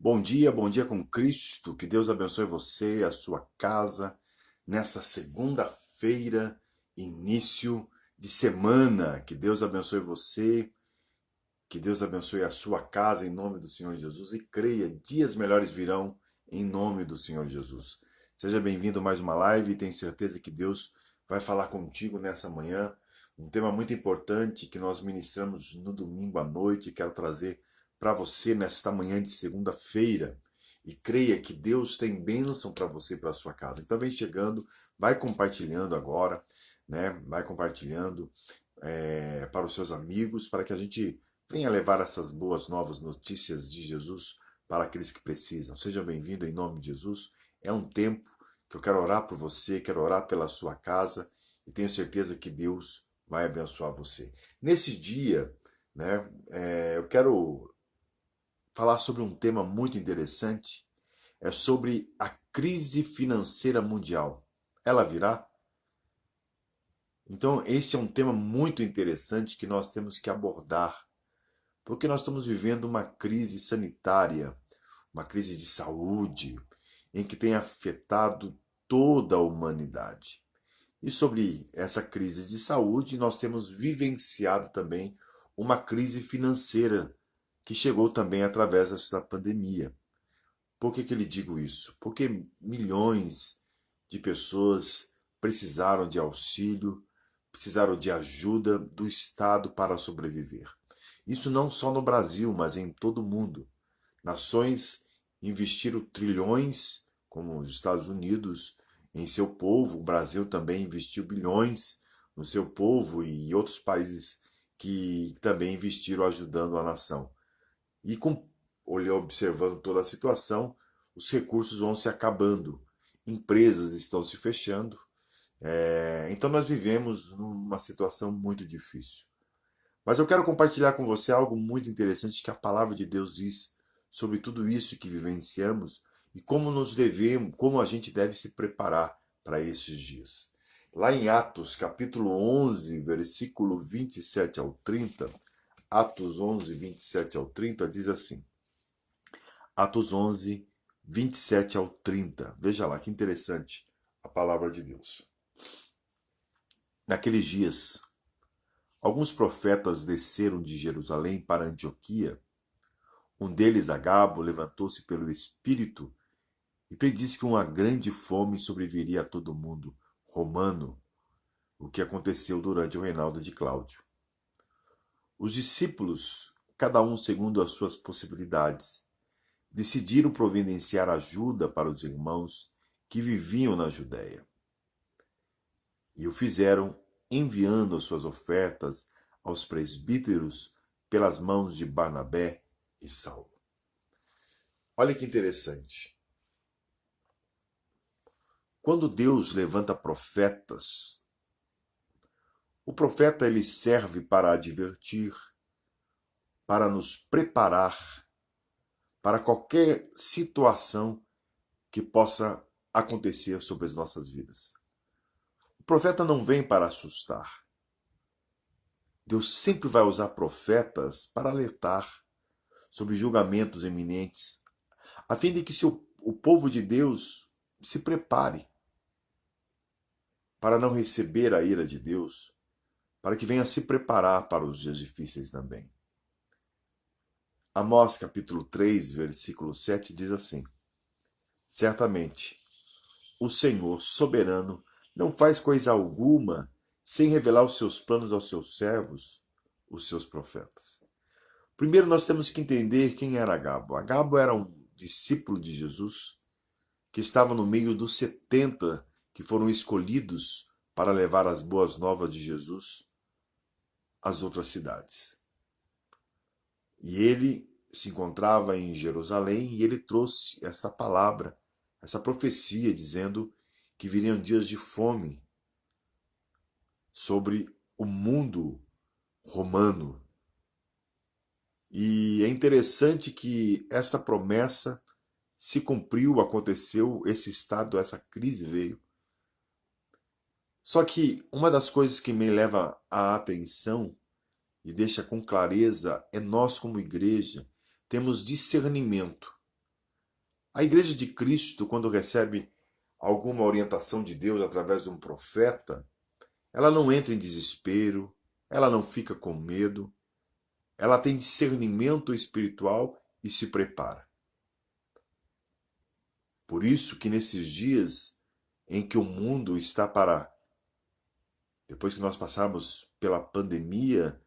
Bom dia com Cristo. Que Deus abençoe você, a sua casa, nesta segunda-feira, início de semana. Que Deus abençoe você, que Deus abençoe a sua casa em nome do Senhor Jesus e creia, dias melhores virão em nome do Senhor Jesus. Seja bem-vindo a mais uma live e tenho certeza que Deus vai falar contigo nessa manhã. Um tema muito importante que nós ministramos no domingo à noite, quero trazer para você nesta manhã de segunda-feira. E creia que Deus tem bênção para você e para a sua casa. Então vem chegando, vai compartilhando agora, né? Vai compartilhando para os seus amigos, para que a gente venha levar essas boas novas notícias de Jesus para aqueles que precisam. Seja bem-vindo em nome de Jesus. É um tempo que eu quero orar por você, quero orar pela sua casa e tenho certeza que Deus vai abençoar você. Nesse dia, né, eu quero falar sobre um tema muito interessante. É sobre a crise financeira mundial. Ela virá? Então, este é um tema muito interessante que nós temos que abordar, porque nós estamos vivendo uma crise sanitária, uma crise de saúde, em que tem afetado toda a humanidade. E sobre essa crise de saúde, nós temos vivenciado também uma crise financeira que chegou também através dessa pandemia. Por que lhe digo isso? Porque milhões de pessoas precisaram de auxílio, precisaram de ajuda do Estado para sobreviver. Isso não só no Brasil, mas em todo o mundo. Nações investiram trilhões, como os Estados Unidos, em seu povo. O Brasil também investiu bilhões no seu povo e outros países que também investiram ajudando a nação. E observando toda a situação, os recursos vão se acabando, empresas estão se fechando. Então nós vivemos numa situação muito difícil. Mas eu quero compartilhar com você algo muito interessante que a palavra de Deus diz sobre tudo isso que vivenciamos e como nos devemos, como a gente deve se preparar para esses dias. Lá em Atos, capítulo 11, versículo 27 ao 30, Atos 11, 27 ao 30 diz assim: Atos 11, 27 ao 30. Veja lá que interessante a palavra de Deus. Naqueles dias, alguns profetas desceram de Jerusalém para Antioquia. Um deles, Agabo, levantou-se pelo Espírito e predisse que uma grande fome sobreviria a todo mundo romano, o que aconteceu durante o reinado de Cláudio. Os discípulos, cada um segundo as suas possibilidades, decidiram providenciar ajuda para os irmãos que viviam na Judéia. E o fizeram enviando as suas ofertas aos presbíteros pelas mãos de Barnabé e Saulo. Olha que interessante. Quando Deus levanta profetas, o profeta ele serve para advertir, para nos preparar para qualquer situação que possa acontecer sobre as nossas vidas. O profeta não vem para assustar. Deus sempre vai usar profetas para alertar sobre julgamentos iminentes, a fim de que o povo de Deus se prepare para não receber a ira de Deus, para que venha se preparar para os dias difíceis também. Amós capítulo 3, versículo 7 diz assim: Certamente, o Senhor soberano não faz coisa alguma sem revelar os seus planos aos seus servos, os seus profetas. Primeiro nós temos que entender quem era Agabo. Agabo era um discípulo de Jesus que estava no meio dos 70 que foram escolhidos para levar as boas novas de Jesus às outras cidades. E ele se encontrava em Jerusalém e ele trouxe esta palavra, essa profecia, dizendo que viriam dias de fome sobre o mundo romano. E é interessante que essa promessa se cumpriu, aconteceu, esse estado, essa crise veio. Só que uma das coisas que me leva a atenção e deixa com clareza é nós como igreja temos discernimento A igreja de Cristo, quando recebe alguma orientação de Deus através de um profeta, ela não entra em desespero, ela não fica com medo, ela tem discernimento espiritual e se prepara. Por isso que nesses dias em que o mundo está depois que nós passamos pela pandemia,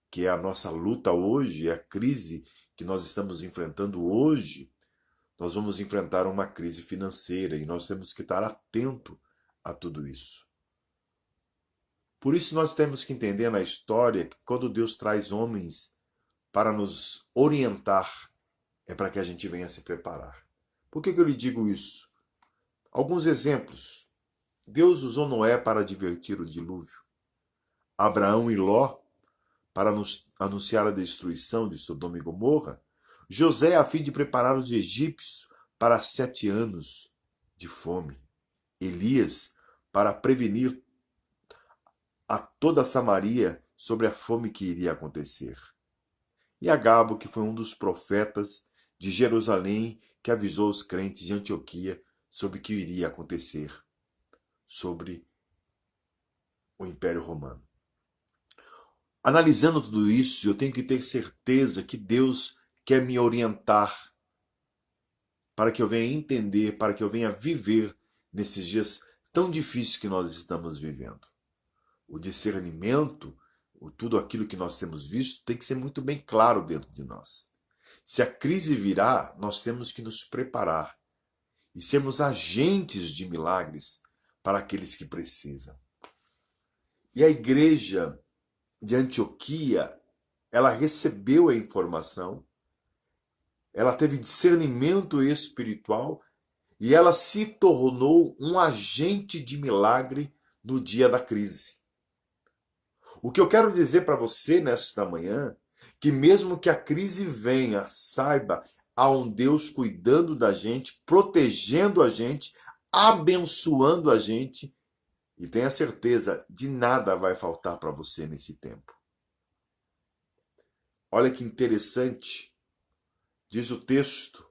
que é a nossa luta hoje, é a crise que nós estamos enfrentando hoje, nós vamos enfrentar uma crise financeira e nós temos que estar atento a tudo isso. Por isso nós temos que entender na história que quando Deus traz homens para nos orientar, é para que a gente venha se preparar. Por que eu lhe digo isso? Alguns exemplos. Deus usou Noé para advertir o dilúvio. Abraão e Ló para nos anunciar a destruição de Sodoma e Gomorra. José a fim de preparar os egípcios para 7 anos de fome. Elias para prevenir a toda Samaria sobre a fome que iria acontecer. E Agabo, que foi um dos profetas de Jerusalém, que avisou os crentes de Antioquia sobre o que iria acontecer sobre o Império Romano. Analisando tudo isso, eu tenho que ter certeza que Deus quer me orientar para que eu venha entender, para que eu venha viver nesses dias tão difíceis que nós estamos vivendo. O discernimento, tudo aquilo que nós temos visto, tem que ser muito bem claro dentro de nós. Se a crise virá, nós temos que nos preparar e sermos agentes de milagres para aqueles que precisam. E a igreja de Antioquia, ela recebeu a informação, ela teve discernimento espiritual e ela se tornou um agente de milagre no dia da crise. O que eu quero dizer para você nesta manhã, que mesmo que a crise venha, saiba, há um Deus cuidando da gente, protegendo a gente, abençoando a gente, e tenha certeza, de nada vai faltar para você nesse tempo. Olha que interessante, diz o texto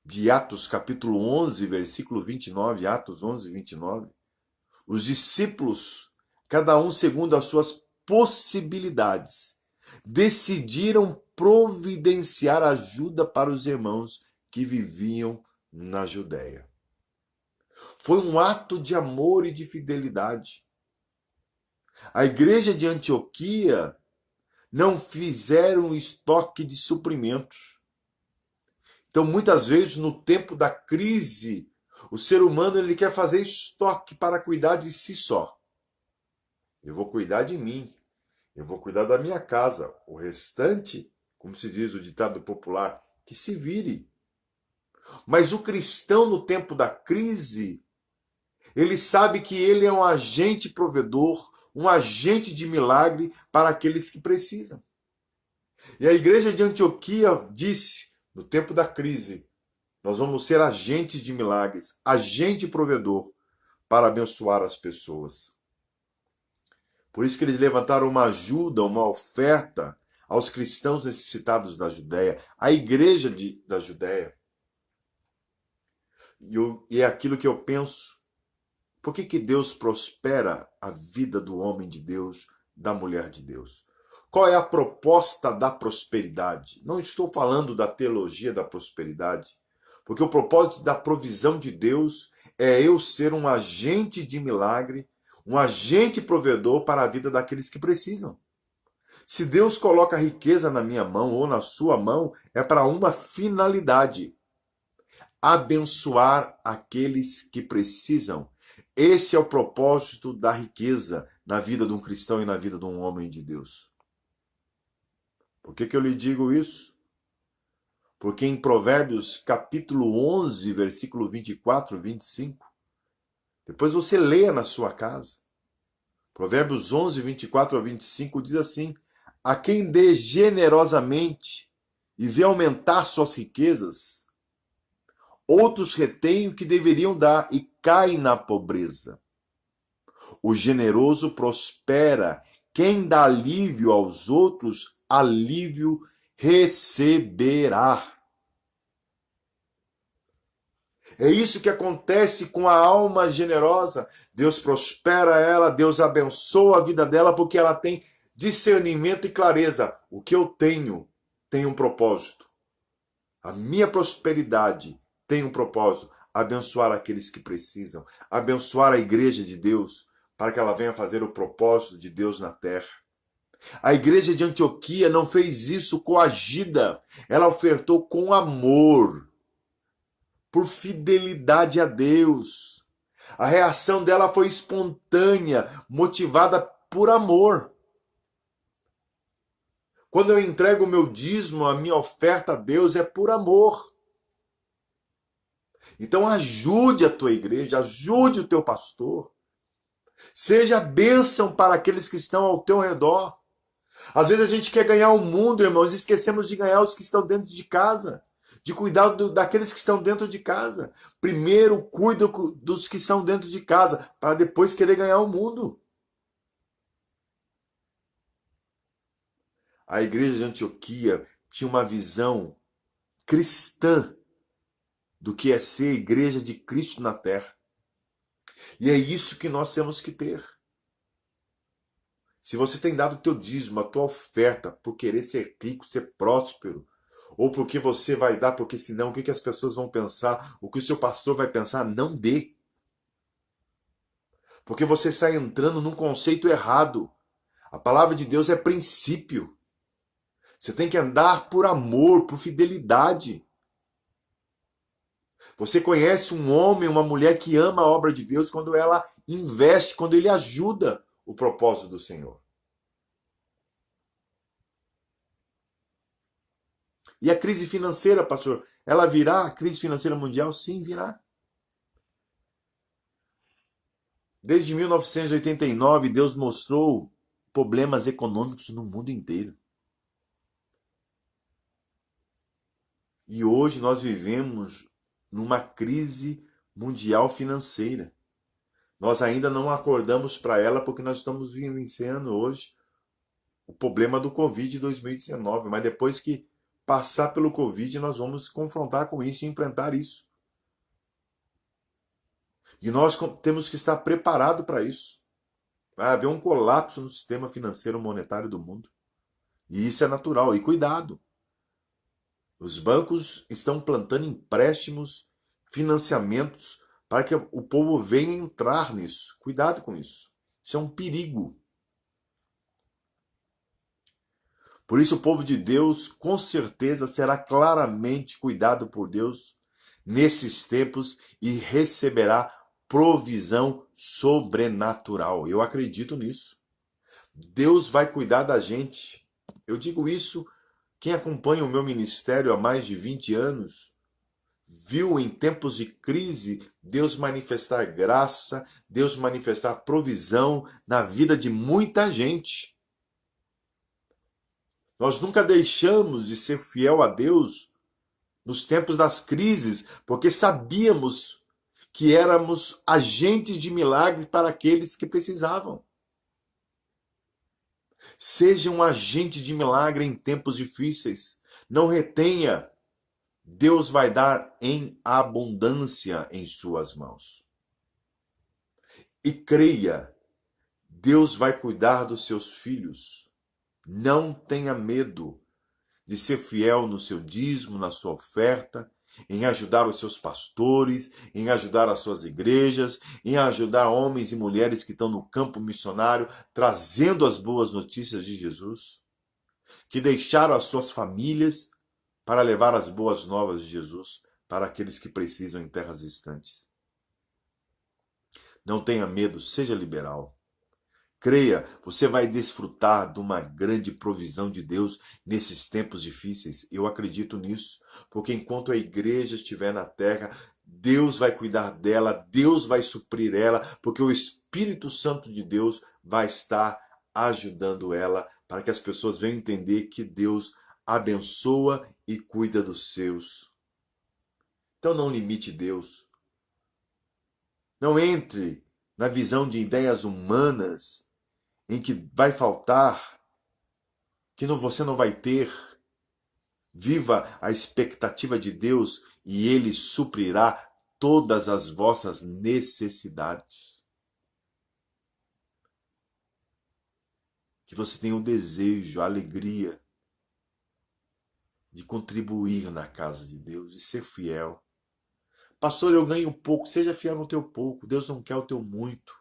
de Atos capítulo 11, versículo 29, Atos 11, 29, os discípulos, cada um segundo as suas possibilidades, decidiram providenciar ajuda para os irmãos que viviam na Judéia. Foi um ato de amor e de fidelidade. A igreja de Antioquia não fizeram estoque de suprimentos. Então, muitas vezes, no tempo da crise, o ser humano ele quer fazer estoque para cuidar de si só. Eu vou cuidar de mim. Eu vou cuidar da minha casa. O restante, como se diz o ditado popular, que se vire. Mas o cristão, no tempo da crise, ele sabe que ele é um agente provedor, um agente de milagre para aqueles que precisam. E a igreja de Antioquia disse, no tempo da crise, nós vamos ser agentes de milagres, agente provedor para abençoar as pessoas. Por isso que eles levantaram uma ajuda, uma oferta aos cristãos necessitados da Judéia, à igreja da Judéia. E é aquilo que eu penso. Por que Deus prospera a vida do homem de Deus, da mulher de Deus? Qual é a proposta da prosperidade? Não estou falando da teologia da prosperidade, porque o propósito da provisão de Deus é eu ser um agente de milagre, um agente provedor para a vida daqueles que precisam. Se Deus coloca a riqueza na minha mão ou na sua mão, é para uma finalidade: abençoar aqueles que precisam. Este é o propósito da riqueza na vida de um cristão e na vida de um homem de Deus. Por que eu lhe digo isso? Porque em Provérbios capítulo 11, versículo 24 e 25, depois você leia na sua casa. Provérbios 11, 24 a 25 diz assim: a quem dê generosamente e vê aumentar suas riquezas, outros retêm o que deveriam dar e caem na pobreza. O generoso prospera. Quem dá alívio aos outros, alívio receberá. É isso que acontece com a alma generosa. Deus prospera ela, Deus abençoa a vida dela, porque ela tem discernimento e clareza. O que eu tenho tem um propósito. A minha prosperidade tem um propósito. Abençoar aqueles que precisam. Abençoar a igreja de Deus, para que ela venha fazer o propósito de Deus na terra. A igreja de Antioquia não fez isso coagida. Ela ofertou com amor, por fidelidade a Deus. A reação dela foi espontânea, motivada por amor. Quando eu entrego o meu dízimo, a minha oferta a Deus é por amor. Então ajude a tua igreja, ajude o teu pastor. Seja bênção para aqueles que estão ao teu redor. Às vezes a gente quer ganhar o mundo, irmãos, e esquecemos de ganhar os que estão dentro de casa. De cuidar daqueles que estão dentro de casa. Primeiro, cuida dos que estão dentro de casa, para depois querer ganhar o mundo. A igreja de Antioquia tinha uma visão cristã do que é ser igreja de Cristo na terra. E é isso que nós temos que ter. Se você tem dado o teu dízimo, a tua oferta, por querer ser rico, ser próspero, ou porque você vai dar, porque senão o que as pessoas vão pensar, o que o seu pastor vai pensar, não dê. Porque você está entrando num conceito errado. A palavra de Deus é princípio. Você tem que andar por amor, por fidelidade. Você conhece um homem, uma mulher que ama a obra de Deus quando ela investe, quando ele ajuda o propósito do Senhor. E a crise financeira, pastor, ela virá? A crise financeira mundial? Sim, virá. Desde 1989, Deus mostrou problemas econômicos no mundo inteiro. E hoje nós vivemos numa crise mundial financeira. Nós ainda não acordamos para ela porque nós estamos vivenciando hoje o problema do Covid 2019. Mas depois que passar pelo Covid, nós vamos confrontar com isso e enfrentar isso. E nós temos que estar preparados para isso. Vai haver um colapso no sistema financeiro monetário do mundo. E isso é natural. E cuidado. Os bancos estão plantando empréstimos, financiamentos, para que o povo venha entrar nisso. Cuidado com isso. Isso é um perigo. Por isso, o povo de Deus, com certeza, será claramente cuidado por Deus nesses tempos e receberá provisão sobrenatural. Eu acredito nisso. Deus vai cuidar da gente. Eu digo isso, quem acompanha o meu ministério há mais de 20 anos, viu em tempos de crise Deus manifestar graça, Deus manifestar provisão na vida de muita gente. Nós nunca deixamos de ser fiel a Deus nos tempos das crises, porque sabíamos que éramos agentes de milagre para aqueles que precisavam. Seja um agente de milagre em tempos difíceis. Não retenha. Deus vai dar em abundância em suas mãos. E creia, Deus vai cuidar dos seus filhos. Não tenha medo de ser fiel no seu dízimo, na sua oferta, em ajudar os seus pastores, em ajudar as suas igrejas, em ajudar homens e mulheres que estão no campo missionário, trazendo as boas notícias de Jesus, que deixaram as suas famílias para levar as boas novas de Jesus para aqueles que precisam em terras distantes. Não tenha medo, seja liberal. Creia, você vai desfrutar de uma grande provisão de Deus nesses tempos difíceis. Eu acredito nisso, porque enquanto a igreja estiver na terra, Deus vai cuidar dela, Deus vai suprir ela, porque o Espírito Santo de Deus vai estar ajudando ela para que as pessoas venham entender que Deus abençoa e cuida dos seus. Então não limite Deus. Não entre na visão de ideias humanas em que vai faltar, que você não vai ter. Viva a expectativa de Deus e Ele suprirá todas as vossas necessidades. Que você tenha o desejo, a alegria de contribuir na casa de Deus e ser fiel. Pastor, eu ganho pouco. Seja fiel no teu pouco. Deus não quer o teu muito.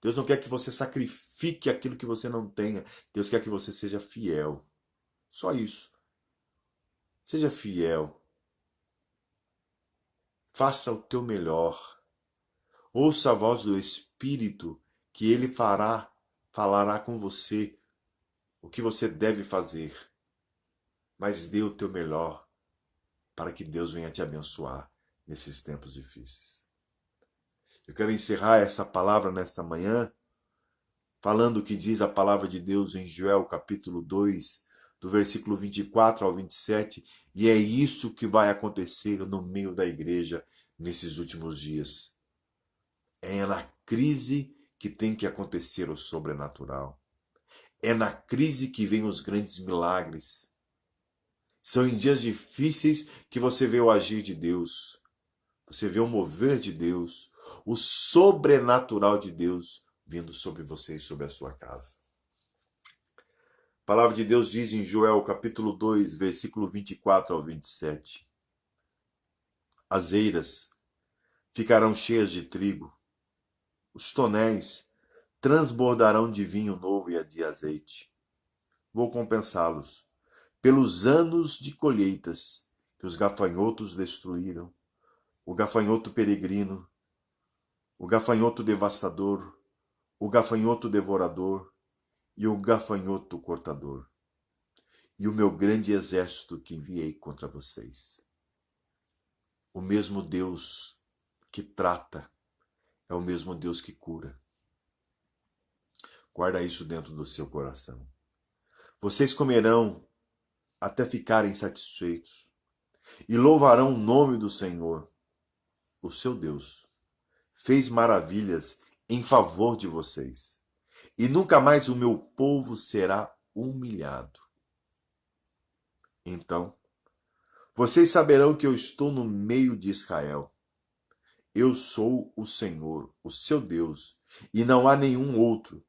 Deus não quer que você sacrifique aquilo que você não tenha. Deus quer que você seja fiel. Só isso. Seja fiel. Faça o teu melhor. Ouça a voz do Espírito, que ele falará com você o que você deve fazer. Mas dê o teu melhor para que Deus venha te abençoar nesses tempos difíceis. Eu quero encerrar essa palavra nesta manhã falando o que diz a palavra de Deus em Joel capítulo 2, do versículo 24 ao 27, e é isso que vai acontecer no meio da igreja nesses últimos dias. É na crise que tem que acontecer o sobrenatural. É na crise que vem os grandes milagres. São em dias difíceis que você vê o agir de Deus. Você vê o mover de Deus, o sobrenatural de Deus vindo sobre você e sobre a sua casa. A palavra de Deus diz em Joel capítulo 2, versículo 24 ao 27. As eiras ficarão cheias de trigo, os tonéis transbordarão de vinho novo e de azeite. Vou compensá-los pelos anos de colheitas que os gafanhotos destruíram, o gafanhoto peregrino, o gafanhoto devastador, o gafanhoto devorador e o gafanhoto cortador, e o meu grande exército que enviei contra vocês. O mesmo Deus que trata é o mesmo Deus que cura. Guarda isso dentro do seu coração. Vocês comerão até ficarem satisfeitos e louvarão o nome do Senhor, o seu Deus. Fez maravilhas em favor de vocês. E nunca mais o meu povo será humilhado. Então, vocês saberão que eu estou no meio de Israel. Eu sou o Senhor, o seu Deus, e não há nenhum outro.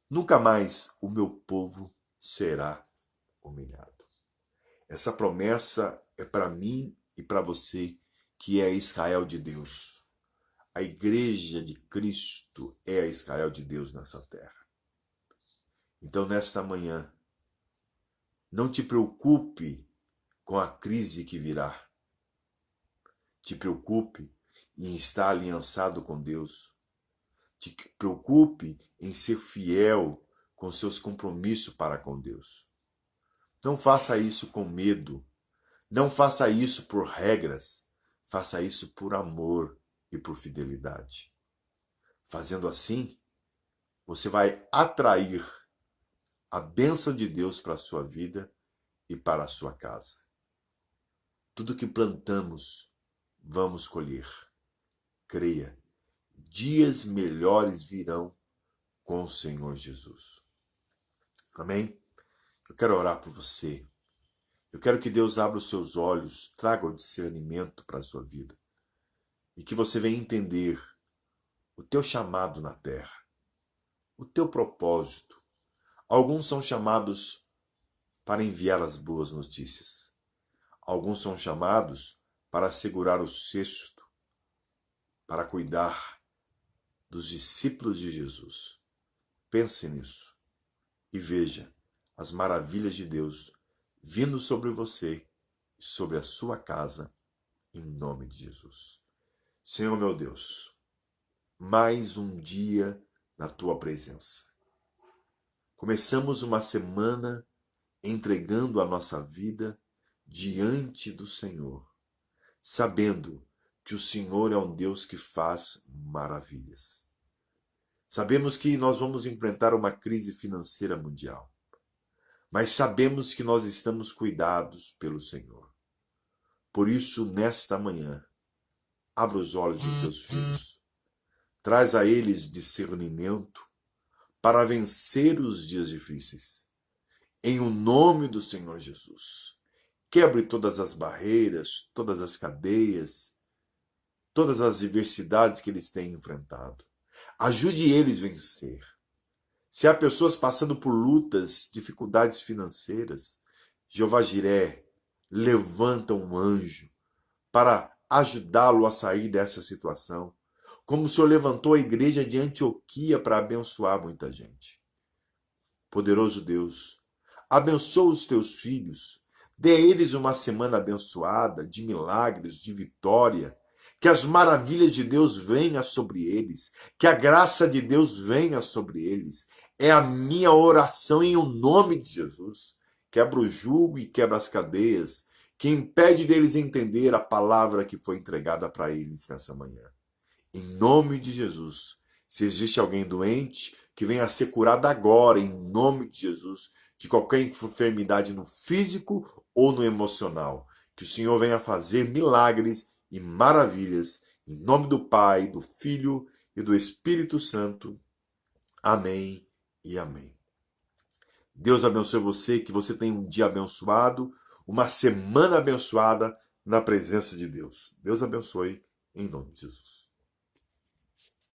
Nunca mais o meu povo será humilhado. Essa promessa é para mim e para você, que é Israel de Deus. A igreja de Cristo é a Israel de Deus nessa terra. Então, nesta manhã, não te preocupe com a crise que virá. Te preocupe em estar aliançado com Deus. Te preocupe em ser fiel com seus compromissos para com Deus. Não faça isso com medo. Não faça isso por regras. Faça isso por amor e por fidelidade. Fazendo assim, você vai atrair a bênção de Deus para a sua vida e para a sua casa. Tudo que plantamos, vamos colher. Creia, dias melhores virão com o Senhor Jesus. Amém? Eu quero orar por você. Eu quero que Deus abra os seus olhos, traga o discernimento para a sua vida. E que você venha entender o teu chamado na terra, o teu propósito. Alguns são chamados para enviar as boas notícias. Alguns são chamados para segurar o cesto, para cuidar dos discípulos de Jesus. Pense nisso e veja as maravilhas de Deus vindo sobre você e sobre a sua casa, em nome de Jesus. Senhor meu Deus, mais um dia na tua presença. Começamos uma semana entregando a nossa vida diante do Senhor, sabendo que o Senhor é um Deus que faz maravilhas. Sabemos que nós vamos enfrentar uma crise financeira mundial, mas sabemos que nós estamos cuidados pelo Senhor. Por isso, nesta manhã, abra os olhos dos teus filhos, traz a eles discernimento para vencer os dias difíceis. Em o nome do Senhor Jesus, quebre todas as barreiras, todas as cadeias, todas as adversidades que eles têm enfrentado. Ajude eles a vencer. Se há pessoas passando por lutas, dificuldades financeiras, Jeová Jiré levanta um anjo para ajudá-lo a sair dessa situação. Como o Senhor levantou a igreja de Antioquia para abençoar muita gente. Poderoso Deus, abençoa os teus filhos. Dê a eles uma semana abençoada, de milagres, de vitória. Que as maravilhas de Deus venham sobre eles. Que a graça de Deus venha sobre eles. É a minha oração em o nome de Jesus. Quebra o jugo e quebra as cadeias que impede deles entender a palavra que foi entregada para eles nessa manhã. Em nome de Jesus. Se existe alguém doente, que venha a ser curado agora, em nome de Jesus, de qualquer enfermidade no físico ou no emocional. Que o Senhor venha fazer milagres e maravilhas, em nome do Pai, do Filho e do Espírito Santo. Amém e amém. Deus abençoe você, que você tenha um dia abençoado, uma semana abençoada na presença de Deus. Deus abençoe, em nome de Jesus.